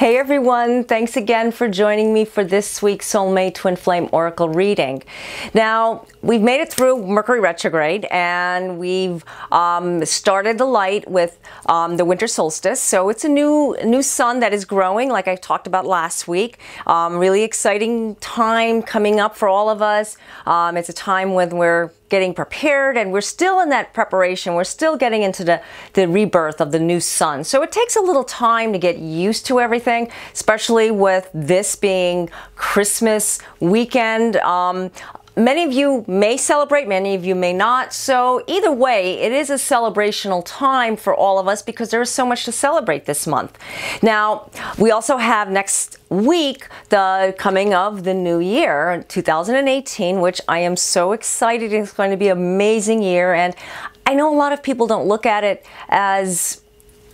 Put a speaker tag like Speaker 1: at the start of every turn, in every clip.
Speaker 1: Hey everyone, thanks again for joining me for this week's Soulmate Twin Flame Oracle reading. Now, we've made it through Mercury retrograde and we've started the light with the winter solstice. So it's a new sun that is growing, like I talked about last week. Really exciting time coming up for all of us. It's a time when we're getting prepared and we're still in that preparation. We're still getting into the rebirth of the new sun. So it takes a little time to get used to everything, especially with this being Christmas weekend. Many of you may celebrate, many of you may not. So either way, it is a celebrational time for all of us because there is so much to celebrate this month. Now, we also have next week the coming of the new year, 2018, which I am so excited. It's going to be an amazing year. And I know a lot of people don't look at it as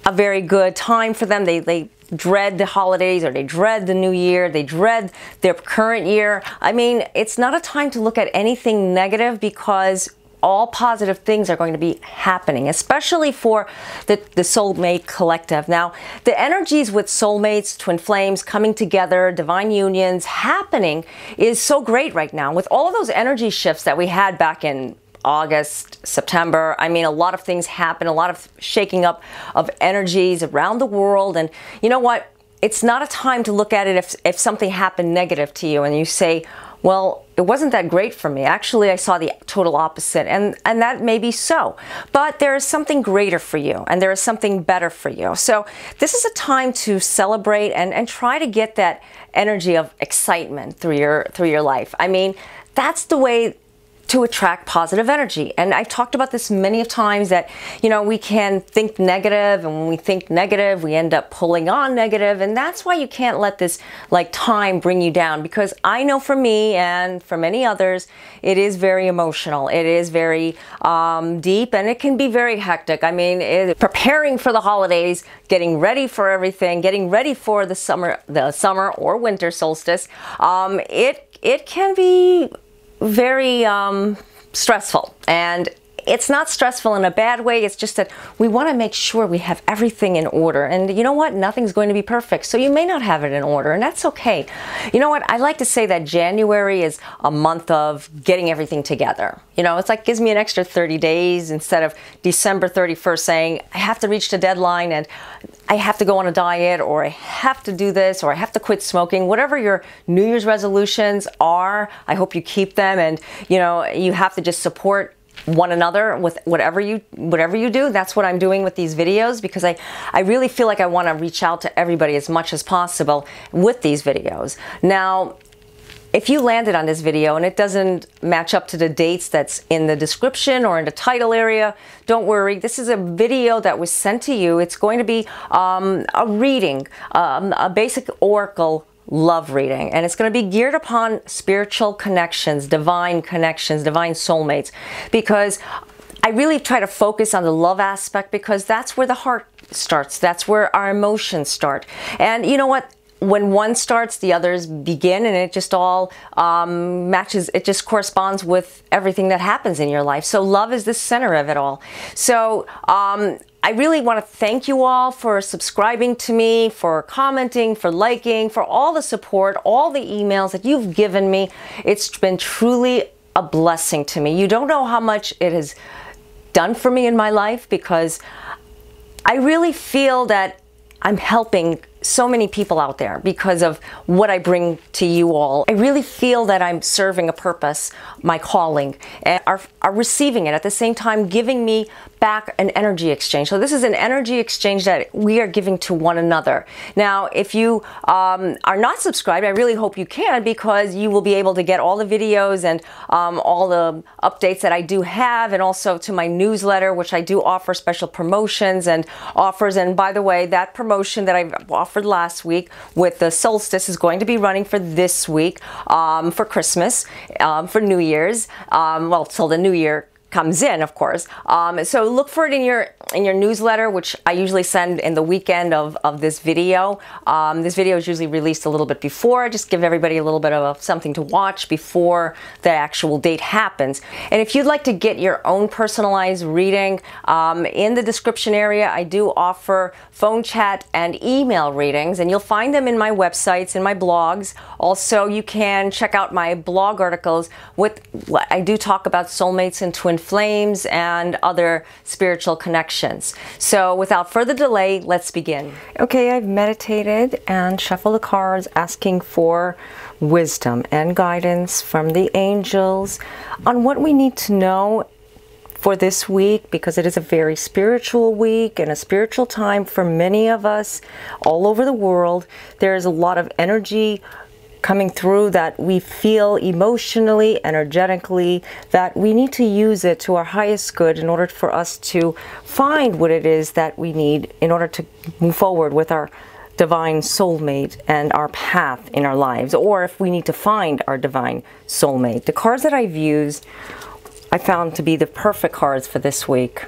Speaker 1: a very good time for them. They dread the holidays, or they dread the new year, they dread their current year. I mean, it's not a time to look at anything negative because all positive things are going to be happening, especially for the Soulmate collective. Now, the energies with soulmates, twin flames coming together, divine unions happening is so great right now. With all of those energy shifts that we had back in August, September, I mean, a lot of things happen, a lot of shaking up of energies around the world. And you know what? It's not a time to look at it if something happened negative to you and you say, well, it wasn't that great for me. Actually, I saw the total opposite, and that may be so. But there is something greater for you, and there is something better for you. So this is a time to celebrate and try to get that energy of excitement through your life. I mean, that's the way to attract positive energy. And I've talked about this many times that, you know, we can think negative, and when we think negative, we end up pulling on negative. And that's why you can't let this time bring you down, because I know for me and for many others, it is very emotional. It is very deep, and it can be very hectic. I mean, preparing for the holidays, getting ready for everything, getting ready for the summer or winter solstice, it can be very stressful. And it's not stressful in a bad way. It's just that we want to make sure we have everything in order. And you know what? Nothing's going to be perfect. So you may not have it in order, and that's okay. You know what? I like to say that January is a month of getting everything together. You know, it's like gives me an extra 30 days instead of December 31st saying, I have to reach the deadline and I have to go on a diet, or I have to do this, or I have to quit smoking. Whatever your New Year's resolutions are, I hope you keep them. And, you know, you have to just support one another with whatever you do. That's what I'm doing with these videos, because I really feel like I want to reach out to everybody as much as possible with these videos. Now, if you landed on this video and it doesn't match up to the dates that's in the description or in the title area, don't worry. This is a video that was sent to you. It's going to be a reading, a basic oracle love reading, and it's going to be geared upon spiritual connections, divine soulmates, because I really try to focus on the love aspect, because that's where the heart starts. That's where our emotions start. And you know what? When one starts, the others begin, and it just all matches. It just corresponds with everything that happens in your life. So love is the center of it all. So I really want to thank you all for subscribing to me, for commenting, for liking, for all the support, all the emails that you've given me. It's been truly a blessing to me. You don't know how much it has done for me in my life, because I really feel that I'm helping so many people out there because of what I bring to you all. I really feel that I'm serving a purpose, my calling, and are receiving it at the same time, giving me back an energy exchange. So this is an energy exchange that we are giving to one another. Now, if you are not subscribed, I really hope you can, because you will be able to get all the videos and all the updates that I do have, and also to my newsletter, which I do offer special promotions and offers. And by the way, that promotion that I've offered last week with the solstice is going to be running for this week, for Christmas, for New Year's, well, till the new year comes in, of course. So look for it in your newsletter, which I usually send in the weekend of this video. This video is usually released a little bit before. Just give everybody a little bit of something to watch before the actual date happens. And if you'd like to get your own personalized reading, in the description area, I do offer phone chat and email readings, and you'll find them in my websites, in my blogs. Also, you can check out my blog articles with what I do talk about soulmates and twin flames and other spiritual connections. So without further delay, let's begin. Okay, I've meditated and shuffled the cards asking for wisdom and guidance from the angels on what we need to know for this week, because it is a very spiritual week and a spiritual time for many of us all over the world. There is a lot of energy coming through that we feel emotionally, energetically, that we need to use it to our highest good in order for us to find what it is that we need in order to move forward with our divine soulmate and our path in our lives, or if we need to find our divine soulmate. The cards that I've used I found to be the perfect cards for this week.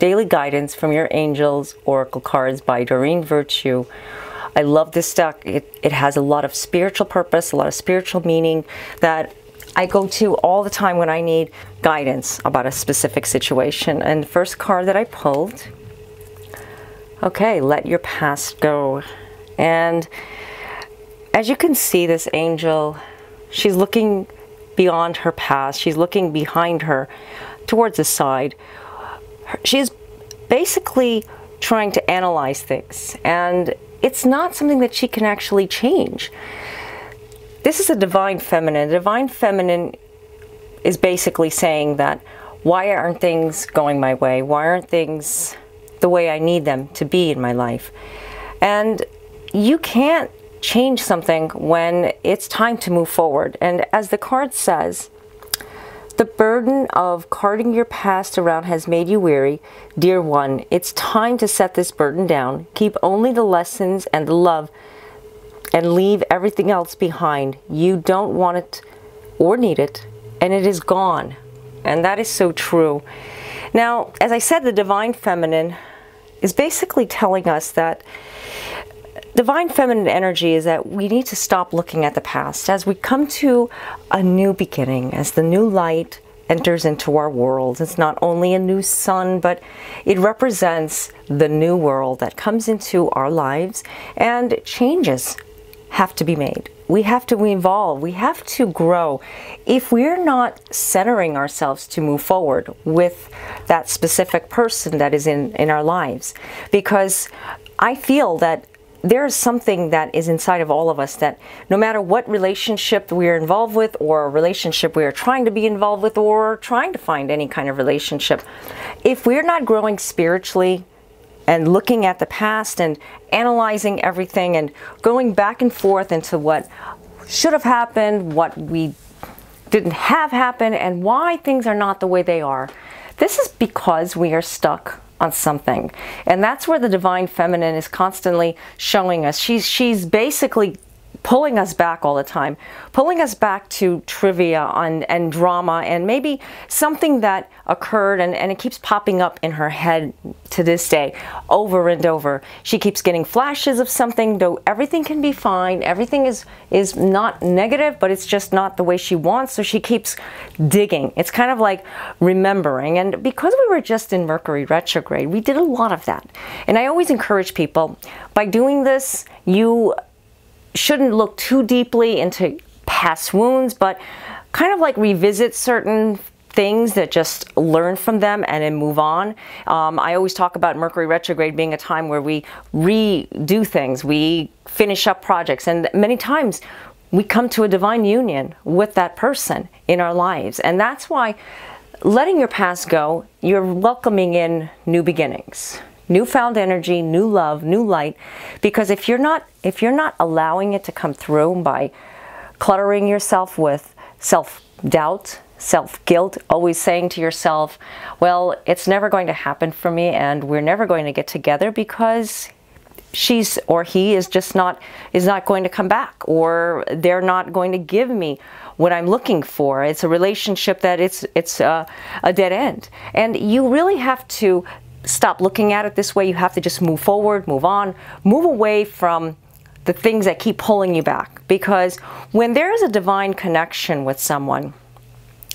Speaker 1: Daily Guidance from Your Angels, Oracle Cards by Doreen Virtue. I love this deck. It has a lot of spiritual purpose, a lot of spiritual meaning that I go to all the time when I need guidance about a specific situation. And the first card that I pulled, okay, let your past go. And as you can see, this angel, she's looking beyond her past. She's looking behind her towards the side. She's basically trying to analyze things, and it's not something that she can actually change. This is a divine feminine. The divine feminine is basically saying that, why aren't things going my way? Why aren't things the way I need them to be in my life? And you can't change something when it's time to move forward. And as the card says, the burden of carting your past around has made you weary. Dear one, it's time to set this burden down. Keep only the lessons and the love and leave everything else behind. You don't want it or need it, and it is gone. And that is so true. Now, as I said, the divine feminine is basically telling us that divine feminine energy is that we need to stop looking at the past as we come to a new beginning, as the new light enters into our world. It's not only a new sun, but it represents the new world that comes into our lives, and changes have to be made. We have to evolve. We have to grow. If we're not centering ourselves to move forward with that specific person that is in our lives, because I feel that there is something that is inside of all of us that no matter what relationship we are involved with, or a relationship we are trying to be involved with, or trying to find any kind of relationship, if we're not growing spiritually and looking at the past and analyzing everything and going back and forth into what should have happened, what we didn't have happen, and why things are not the way they are, this is because we are stuck on something. And that's where the divine feminine is constantly showing us. She's basically pulling us back all the time, pulling us back to trivia and drama, and maybe something that occurred, and it keeps popping up in her head to this day over and over. She keeps getting flashes of something, though everything can be fine, everything is not negative, but it's just not the way she wants, so she keeps digging. It's kind of like remembering. And because we were just in Mercury retrograde, we did a lot of that. And I always encourage people, by doing this, you shouldn't look too deeply into past wounds, but kind of like revisit certain things, that just learn from them and then move on. I always talk about Mercury retrograde being a time where we redo things, we finish up projects, and many times we come to a divine union with that person in our lives. And that's why letting your past go, you're welcoming in new beginnings, newfound energy, new love, new light. Because if you're not allowing it to come through by cluttering yourself with self-doubt, self-guilt, always saying to yourself, well, it's never going to happen for me, and we're never going to get together because she's or he is not going to come back, or they're not going to give me what I'm looking for. It's a relationship that it's a dead end. And you really have to stop looking at it this way. You have to just move forward, move on, move away from the things that keep pulling you back. Because when there is a divine connection with someone,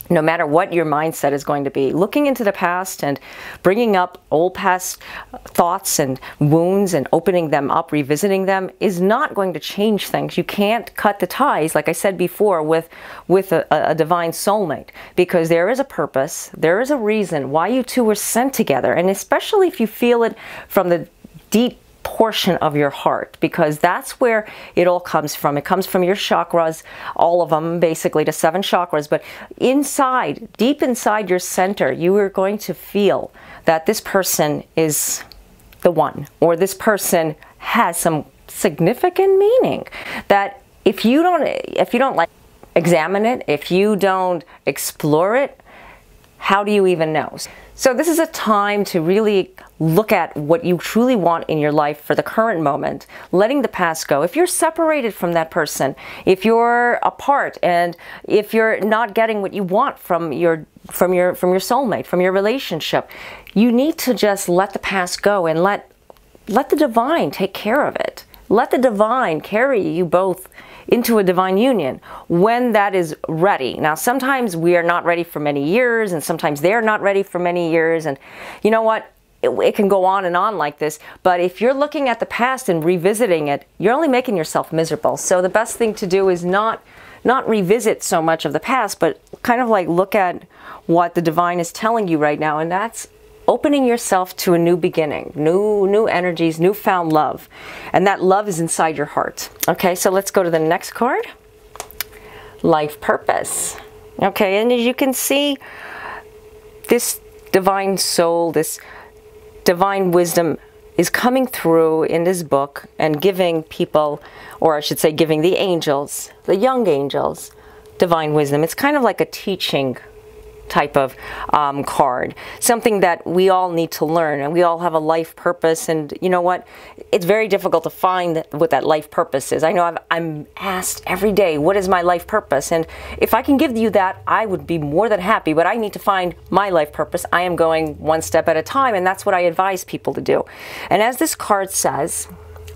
Speaker 1: no matter what your mindset is going to be, looking into the past and bringing up old past thoughts and wounds and opening them up, revisiting them, is not going to change things. You can't cut the ties, like I said before, with a divine soulmate, because there is a purpose, there is a reason why you two were sent together, and especially if you feel it from the deep portion of your heart, because that's where it all comes from. It comes from your chakras, all of them, basically the 7 chakras, but inside, deep inside your center, you are going to feel that this person is the one, or this person has some significant meaning, that if you don't like examine it, if you don't explore it, how do you even know? So this is a time to really look at what you truly want in your life for the current moment, letting the past go. If you're separated from that person, if you're apart, and if you're not getting what you want from your soulmate, from your relationship, you need to just let the past go and let the divine take care of it. Let the divine carry you both into a divine union when that is ready. Now, sometimes we are not ready for many years, and sometimes they're not ready for many years, and you know what? It can go on and on like this, but if you're looking at the past and revisiting it, you're only making yourself miserable. So the best thing to do is not revisit so much of the past, but kind of like look at what the divine is telling you right now, and that's opening yourself to a new beginning, new energies, newfound love. And that love is inside your heart. Okay, so let's go to the next card. Life purpose. Okay, and as you can see, this divine soul, this divine wisdom is coming through in this book and giving people, or I should say giving the angels, the young angels, divine wisdom. It's kind of like a teaching type of card, something that we all need to learn, and we all have a life purpose. And you know what, it's very difficult to find what that life purpose is. I know I'm asked every day, what is my life purpose? And if I can give you that, I would be more than happy, but I need to find my life purpose. I am going one step at a time, and that's what I advise people to do. And as this card says,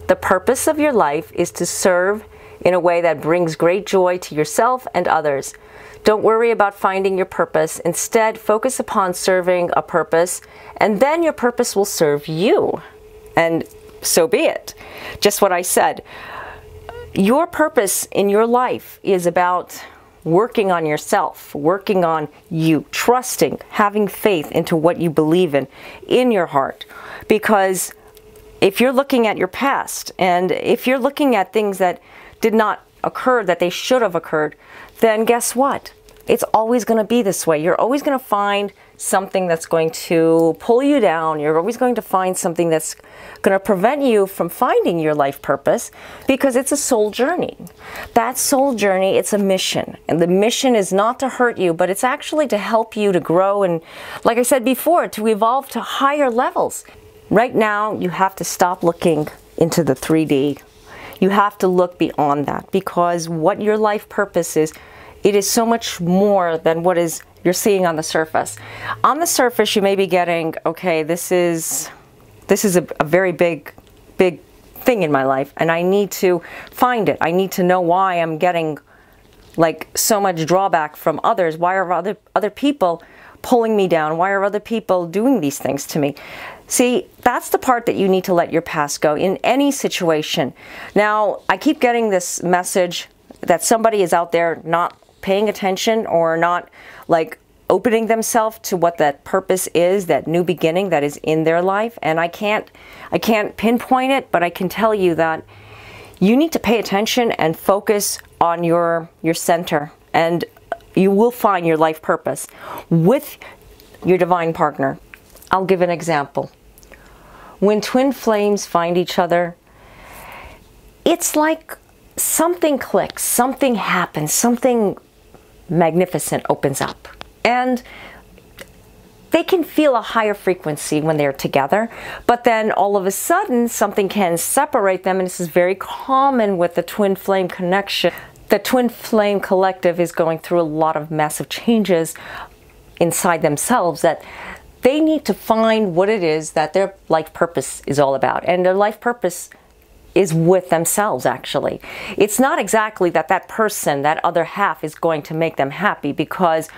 Speaker 1: the purpose of your life is to serve in a way that brings great joy to yourself and others. Don't worry about finding your purpose. Instead, focus upon serving a purpose, and then your purpose will serve you. And so be it. Just what I said. Your purpose in your life is about working on yourself, working on you, trusting, having faith into what you believe in your heart. Because if you're looking at your past, and if you're looking at things that did not occur, that they should have occurred, then guess what? It's always going to be this way. You're always going to find something that's going to pull you down. You're always going to find something that's going to prevent you from finding your life purpose, because it's a soul journey. That soul journey, it's a mission. And the mission is not to hurt you, but it's actually to help you to grow and, like I said before, to evolve to higher levels. Right now, you have to stop looking into the 3D. You have to look beyond that, because what your life purpose is, it is so much more than what you're seeing on the surface. On the surface, you may be getting, okay, this is a very big thing in my life, and I need to find it. I need to know why I'm getting like so much drawback from others. Why are other people pulling me down? Why are other people doing these things to me? See, that's the part that you need to let your past go in any situation. Now, I keep getting this message that somebody is out there not paying attention, or not like opening themselves to what that purpose is, that new beginning that is in their life. And I can't pinpoint it, but I can tell you that you need to pay attention and focus on your center, and you will find your life purpose with your divine partner. I'll give an example. When twin flames find each other, it's like something clicks, something happens, something magnificent opens up. And they can feel a higher frequency when they're together, but then all of a sudden something can separate them, and this is very common with the twin flame connection. the Twin Flame Collective is going through a lot of massive changes inside themselves, that they need to find what it is that their life purpose is all about. And their life purpose is with themselves, actually. It's not exactly that that person, that other half, is going to make them happy, because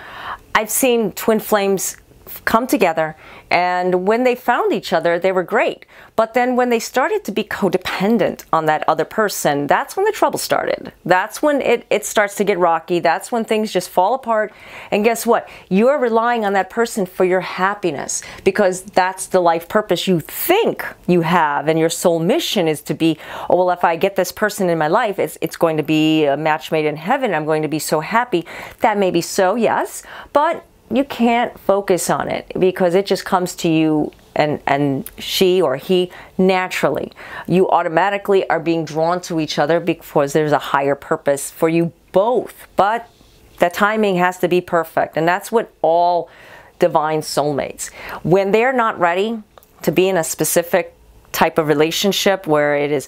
Speaker 1: I've seen twin flames come together, and when they found each other, they were great. But then when they started to be codependent on that other person, that's when the trouble started. That's when it starts to get rocky. That's when things just fall apart. And guess what? You're relying on that person for your happiness, because that's the life purpose you think you have. And your soul mission is to be, oh, well, if I get this person in my life, it's going to be a match made in heaven. I'm going to be so happy. That may be so, yes, but you can't focus on it, because it just comes to you and she or he naturally. You automatically are being drawn to each other because there's a higher purpose for you both. But the timing has to be perfect, and that's what all divine soulmates. When they're not ready to be in a specific type of relationship where it is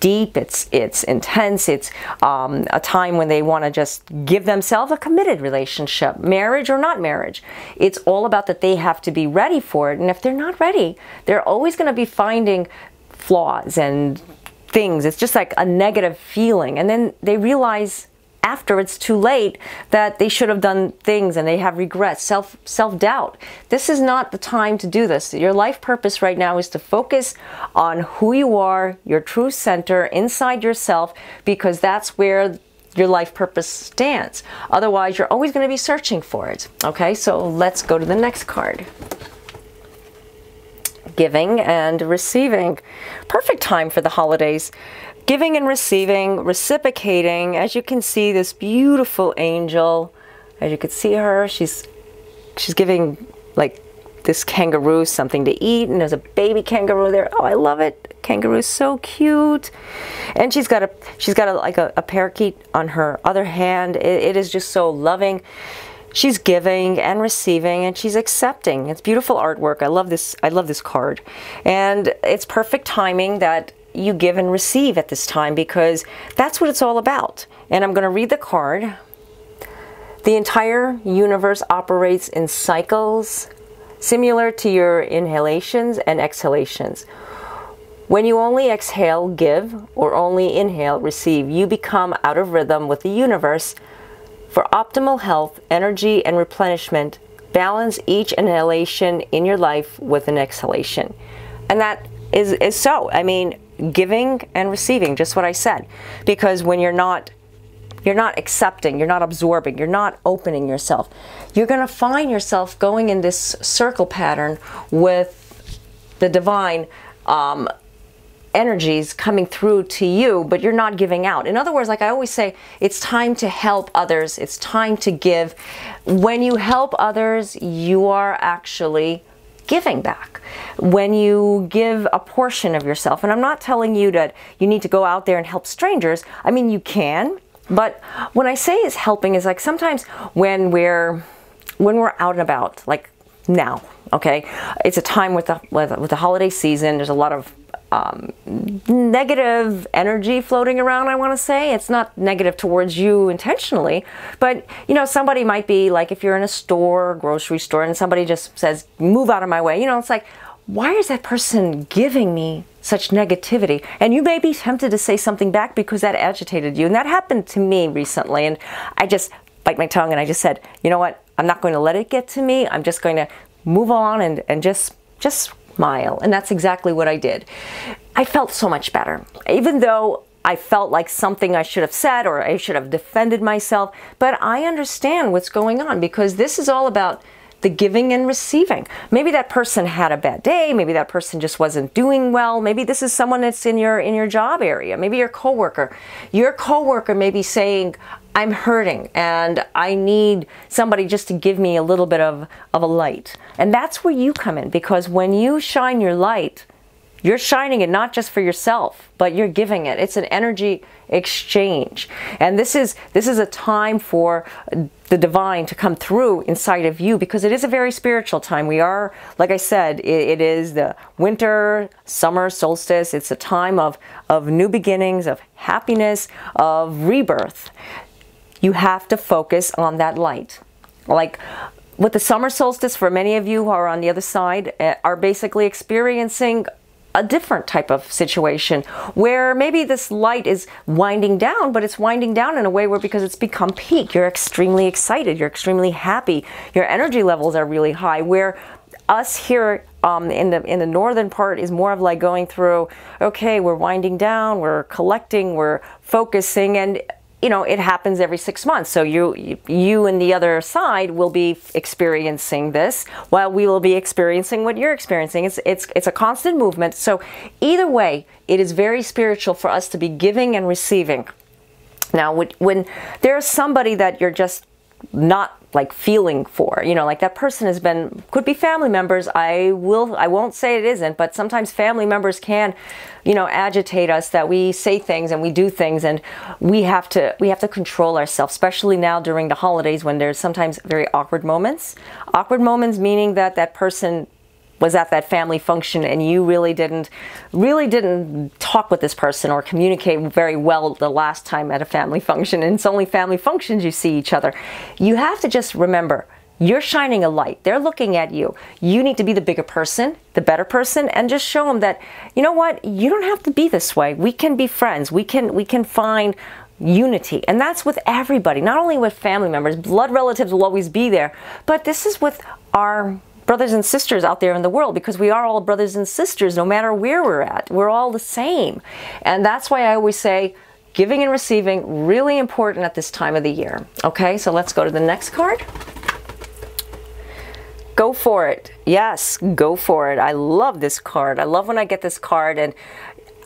Speaker 1: deep, it's intense, it's a time when they want to just give themselves a committed relationship, marriage or not marriage. It's all about that they have to be ready for it. And if they're not ready, they're always going to be finding flaws and things. It's just like a negative feeling. And then they realize after it's too late that they should have done things, and they have regrets, self-doubt. This is not the time to do this. Your life purpose right now is to focus on who you are, your true center inside yourself, because that's where your life purpose stands. Otherwise, you're always going to be searching for it. Okay, so let's go to the next card. Giving and receiving. Perfect time for the holidays. Giving and receiving, reciprocating. As you can see, this beautiful angel, as you can see her, she's giving like this kangaroo something to eat, and there's a baby kangaroo there. Oh, I love it. Kangaroo's so cute. And she's got a parakeet on her other hand. It is just so loving. She's giving and receiving, and she's accepting. It's beautiful artwork. I love this card. And it's perfect timing that you give and receive at this time, because that's what it's all about. And I'm going to read the card. The entire universe operates in cycles similar to your inhalations and exhalations. When you only exhale, give, or only inhale, receive, you become out of rhythm with the universe. For optimal health, energy, and replenishment, balance each inhalation in your life with an exhalation. And that is so. I mean, giving and receiving, just what I said. Because when you're not accepting, you're not absorbing, you're not opening yourself, you're going to find yourself going in this circle pattern with the divine energies coming through to you, but you're not giving out. In other words, like I always say, it's time to help others. It's time to give. When you help others, you are actually giving back. When you give a portion of yourself, and I'm not telling you that you need to go out there and help strangers. I mean, you can, but when I say is helping is like sometimes when we're out and about, like now, okay, it's a time with the holiday season. There's a lot of negative energy floating around, I want to say. It's not negative towards you intentionally, but you know, somebody might be like, if you're in a store, grocery store, and somebody just says, move out of my way, you know, it's like, why is that person giving me such negativity? And you may be tempted to say something back because that agitated you. And that happened to me recently, and I just bite my tongue and I just said, you know what, I'm not going to let it get to me. I'm just going to move on and just smile. And that's exactly what I did. I felt so much better, even though I felt like something I should have said or I should have defended myself. But I understand what's going on, because this is all about the giving and receiving. Maybe that person had a bad day. Maybe that person just wasn't doing well. Maybe this is someone that's in your job area. Maybe your coworker. Your coworker may be saying, I'm hurting and I need somebody just to give me a little bit of a light. And that's where you come in, because when you shine your light, you're shining it not just for yourself, but you're giving it. It's an energy exchange. And this is a time for the divine to come through inside of you, because it is a very spiritual time. We are, like I said, it is the winter, summer solstice. It's a time of new beginnings, of happiness, of rebirth. You have to focus on that light. Like with the summer solstice, for many of you who are on the other side, are basically experiencing a different type of situation where maybe this light is winding down, but it's winding down in a way where, because it's become peak, you're extremely excited, you're extremely happy, your energy levels are really high, where us here in the northern part is more of like going through, okay, we're winding down, we're collecting, we're focusing, and you know, it happens every 6 months. So you and the other side will be experiencing this, while we will be experiencing what you're experiencing. It's a constant movement. So either way, it is very spiritual for us to be giving and receiving. Now, when there's somebody that you're just not like feeling for, you know, like that person has been, could be family members. I won't say it isn't, but sometimes family members can, you know, agitate us, that we say things and we do things, and we have to control ourselves, especially now during the holidays when there's sometimes very awkward moments. Awkward moments meaning that that person was at that family function and you really didn't talk with this person or communicate very well the last time at a family function, and it's only family functions you see each other. You have to just remember, you're shining a light. They're looking at you. You need to be the bigger person, the better person, and just show them that, you know what, you don't have to be this way. We can be friends. We can find unity. And that's with everybody, not only with family members. Blood relatives will always be there, but this is with our brothers and sisters out there in the world, because we are all brothers and sisters no matter where we're at. We're all the same. And that's why I always say giving and receiving, really important at this time of the year. Okay, so let's go to the next card. Go for it. Yes, go for it. I love this card. I love when I get this card, and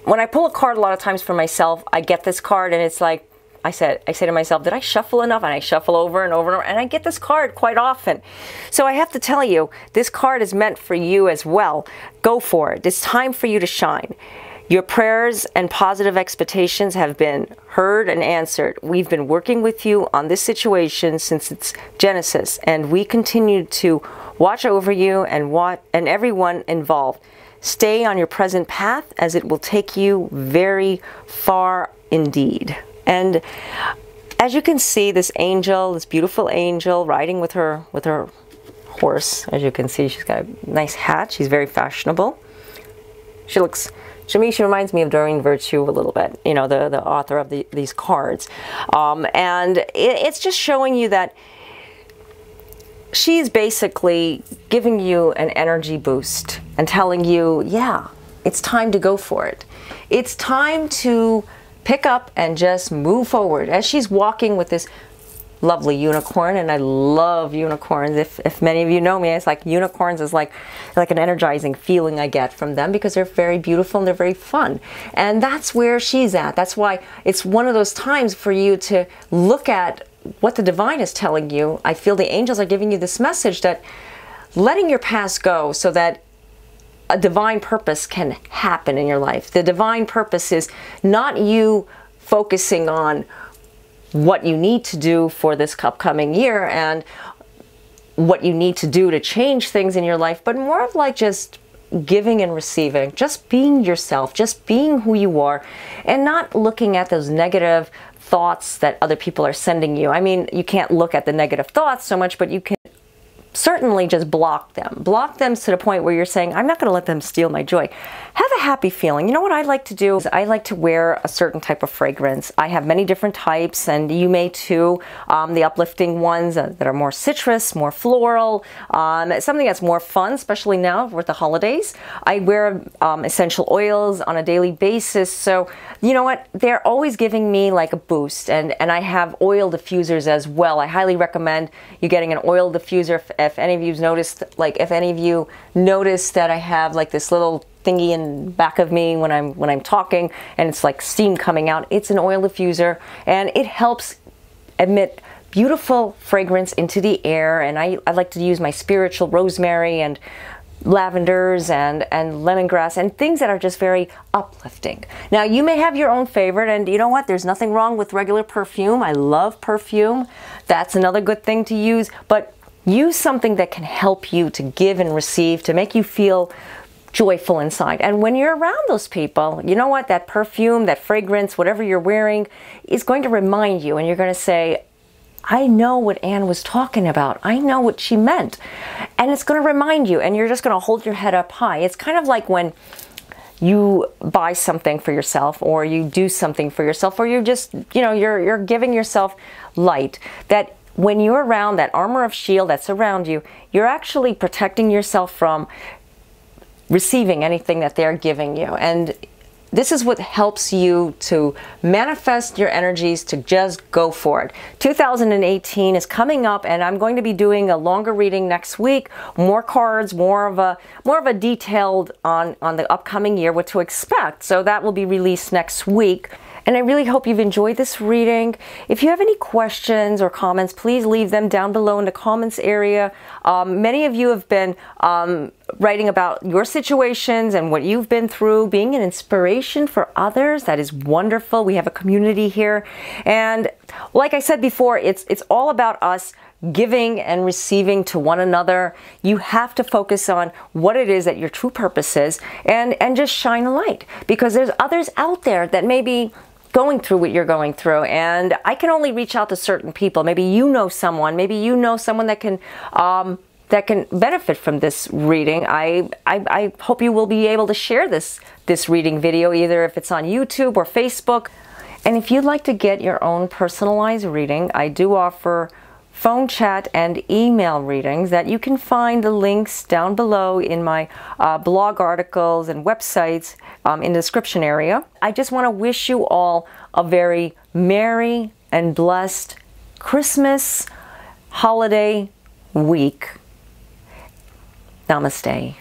Speaker 1: when I pull a card a lot of times for myself, I get this card and it's like, I say to myself, did I shuffle enough? And I shuffle over and over and over, and I get this card quite often. So I have to tell you, this card is meant for you as well. Go for it. It's time for you to shine. Your prayers and positive expectations have been heard and answered. We've been working with you on this situation since its genesis, and we continue to watch over you and everyone involved. Stay on your present path, as it will take you very far indeed. And as you can see, this angel, this beautiful angel riding with her horse, as you can see, she's got a nice hat. She's very fashionable. She reminds me of Doreen Virtue a little bit, you know, the author of these cards. And it's just showing you that she's basically giving you an energy boost and telling you, yeah, it's time to go for it. It's time to pick up and just move forward. As she's walking with this lovely unicorn, and I love unicorns. If many of you know me, it's like unicorns is like an energizing feeling I get from them, because they're very beautiful and they're very fun. And that's where she's at. That's why it's one of those times for you to look at what the divine is telling you. I feel the angels are giving you this message that letting your past go so that a divine purpose can happen in your life. The divine purpose is not you focusing on what you need to do for this upcoming year and what you need to do to change things in your life, but more of like just giving and receiving, just being yourself, just being who you are, and not looking at those negative thoughts that other people are sending you. I mean, you can't look at the negative thoughts so much, but you can certainly just block them. Block them to the point where you're saying, I'm not going to let them steal my joy. Have a happy feeling. You know what I like to do is I like to wear a certain type of fragrance. I have many different types, and you may too. The uplifting ones that are more citrus, more floral, something that's more fun, especially now with the holidays. I wear essential oils on a daily basis. So you know what? They're always giving me like a boost, and I have oil diffusers as well. I highly recommend you getting an oil diffuser. If any of you've noticed, if any of you noticed that I have like this little thingy in back of me when I'm talking, and it's like steam coming out, it's an oil diffuser, and it helps emit beautiful fragrance into the air. And I like to use my spiritual rosemary and lavenders and lemongrass and things that are just very uplifting. Now, you may have your own favorite, and you know what? There's nothing wrong with regular perfume. I love perfume. That's another good thing to use, but use something that can help you to give and receive, to make you feel joyful inside. And when you're around those people, you know what? That perfume, that fragrance, whatever you're wearing is going to remind you, and you're going to say, I know what Anne was talking about. I know what she meant. And it's going to remind you, and you're just going to hold your head up high. It's kind of like when you buy something for yourself, or you do something for yourself, or you just, you know, you're giving yourself light. That when you're around that armor of shield that's around you, you're actually protecting yourself from receiving anything that they're giving you. And this is what helps you to manifest your energies, to just go for it. 2018 is coming up, and I'm going to be doing a longer reading next week, more cards, more of a detailed on the upcoming year, what to expect. So that will be released next week. And I really hope you've enjoyed this reading. If you have any questions or comments, please leave them down below in the comments area. Many of you have been writing about your situations and what you've been through, being an inspiration for others. That is wonderful. We have a community here. And like I said before, it's all about us giving and receiving to one another. You have to focus on what it is that your true purpose is, and just shine a light, because there's others out there that may be going through what you're going through, and I can only reach out to certain people. Maybe you know someone, that can benefit from this reading. I hope you will be able to share this reading video, either if it's on YouTube or Facebook. And if you'd like to get your own personalized reading, I do offer phone chat and email readings that you can find the links down below in my blog articles and websites in the description area. I just want to wish you all a very merry and blessed Christmas holiday week. Namaste.